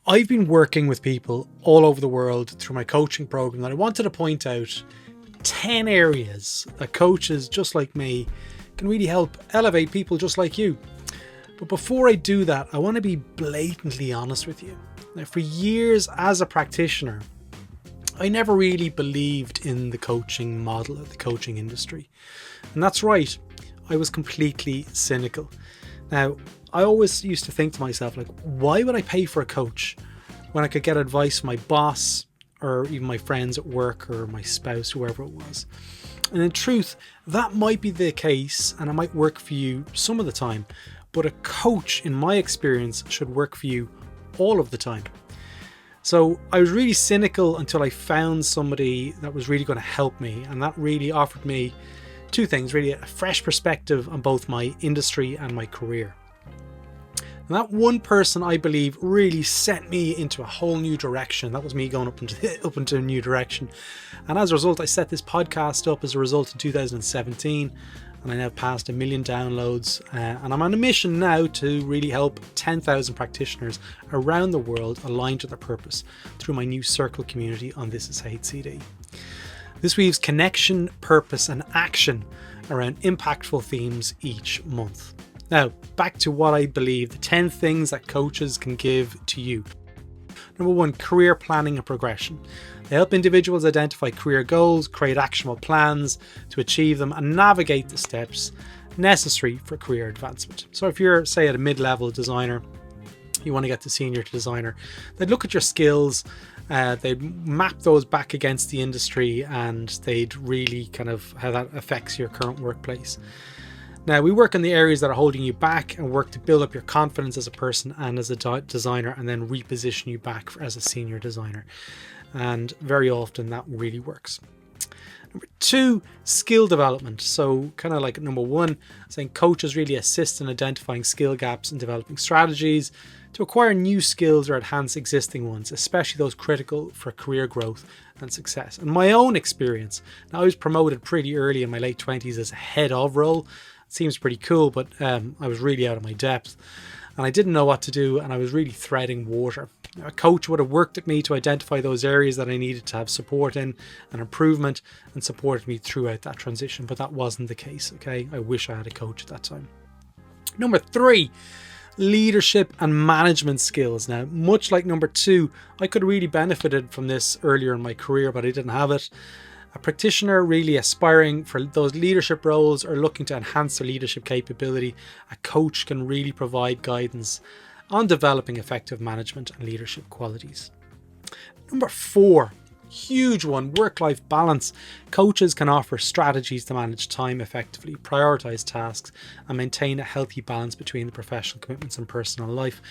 I've been working with people all over the world through my coaching program, and I wanted to point out 10 areas that coaches just like me can really help elevate people just like you. But before I do that, I want to be blatantly honest with you. Now, for years as a practitioner, I never really believed in the coaching model of the coaching industry. And that's right, I was completely cynical. Now, I always used to think to myself, like, why would I pay for a coach when I could get advice from my boss or even my friends at work or my spouse, whoever it was? And in truth, that might be the case and it might work for you some of the time, but a coach, in my experience, should work for you all of the time. So I was really cynical until I found somebody that was really going to help me, and that really offered me two things, really: a fresh perspective on both my industry and my career. And that one person, I believe, really sent me into a whole new direction. That was me going up into a new direction. And as a result, I set this podcast up as a result in 2017, and I now passed 1 million downloads. And I'm on a mission now to really help 10,000 practitioners around the world align to their purpose through my new circle community on This Is HCD. This weaves connection, purpose, and action around impactful themes each month. Now, back to what I believe, the 10 things that coaches can give to you. Number 1, career planning and progression. They help individuals identify career goals, create actionable plans to achieve them, and navigate the steps necessary for career advancement. So if you're, say, at a mid-level designer, you want to get to senior designer, they'd look at your skills, they'd map those back against the industry, and they'd really kind of how that affects your current workplace. Now, we work in the areas that are holding you back and work to build up your confidence as a person and as a designer, and then reposition you back as a senior designer. And very often that really works. Number 2, skill development. So kind of like number 1, saying coaches really assist in identifying skill gaps and developing strategies to acquire new skills or enhance existing ones, especially those critical for career growth and success. In my own experience, now I was promoted pretty early in my late 20s as a head of role. Seems pretty cool, but I was really out of my depth and I didn't know what to do, and I was really treading water. A coach would have worked with me to identify those areas that I needed to have support in and improvement, and supported me throughout that transition, but that wasn't the case. Okay, I wish I had a coach at that time. Number 3, leadership and management skills. Now, much like number 2, I could have really benefited from this earlier in my career, but I didn't have it. A practitioner really aspiring for those leadership roles or looking to enhance their leadership capability, a coach can really provide guidance on developing effective management and leadership qualities. Number 4, huge one, work-life balance. Coaches can offer strategies to manage time effectively, prioritize tasks, and maintain a healthy balance between the professional commitments and personal life.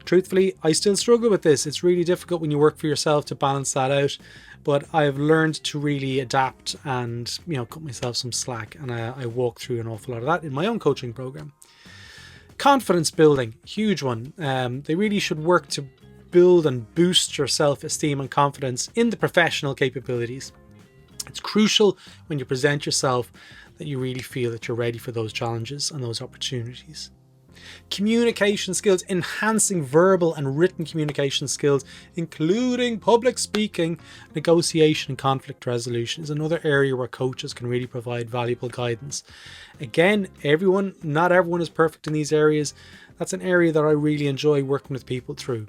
Truthfully, I still struggle with this. It's really difficult when you work for yourself to balance that out, but I've learned to really adapt and, cut myself some slack, and I walk through an awful lot of that in my own coaching program. Confidence building, huge one. They really should work to build and boost your self-esteem and confidence in the professional capabilities. It's crucial when you present yourself that you really feel that you're ready for those challenges and those opportunities. Communication skills, enhancing verbal and written communication skills, including public speaking, negotiation and conflict resolution, is another area where coaches can really provide valuable guidance. Again, not everyone is perfect in these areas. That's an area that I really enjoy working with people through.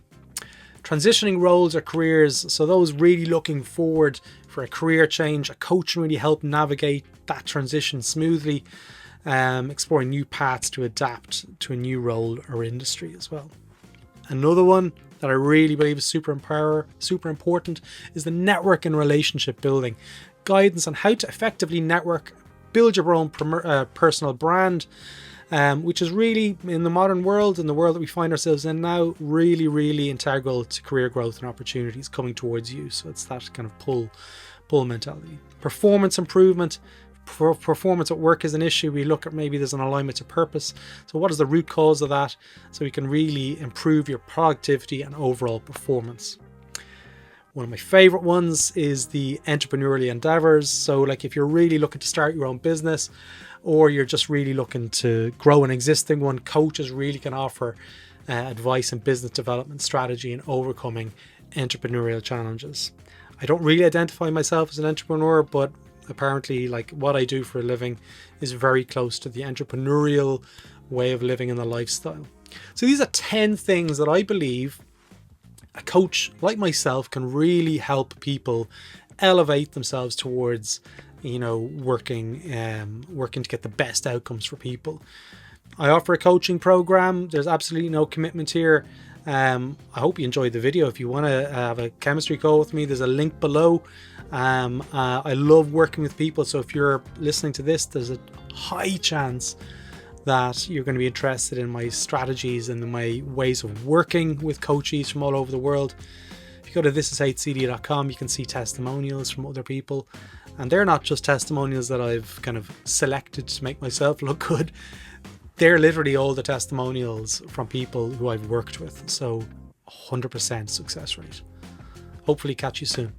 Transitioning roles or careers, so those really looking forward for a career change, a coach can really help navigate that transition smoothly. Exploring new paths to adapt to a new role or industry as well. Another one that I really believe is super important is the network and relationship building. Guidance on how to effectively network, build your own personal brand, which is really, in the modern world, in the world that we find ourselves in now, really, really integral to career growth and opportunities coming towards you. So it's that kind of pull mentality. Performance improvement. Performance at work is an issue. We look at maybe there's an alignment to purpose. So what is the root cause of that? So we can really improve your productivity and overall performance. One of my favorite ones is the entrepreneurial endeavors. So like if you're really looking to start your own business, or you're just really looking to grow an existing one, coaches really can offer advice in business development, strategy, and overcoming entrepreneurial challenges. I don't really identify myself as an entrepreneur, but apparently like what I do for a living is very close to the entrepreneurial way of living and the lifestyle. So these are 10 things that I believe a coach like myself can really help people elevate themselves towards, working to get the best outcomes for people. I offer a coaching program. There's absolutely no commitment here. I hope you enjoyed the video. If you want to have a chemistry call with me, there's a link below. I love working with people, so if you're listening to this, there's a high chance that you're going to be interested in my strategies and my ways of working with coaches from all over the world. If you go to thisishcd.com, you can see testimonials from other people, and they're not just testimonials that I've kind of selected to make myself look good. They're literally all the testimonials from people who I've worked with. So 100% success rate. Hopefully catch you soon.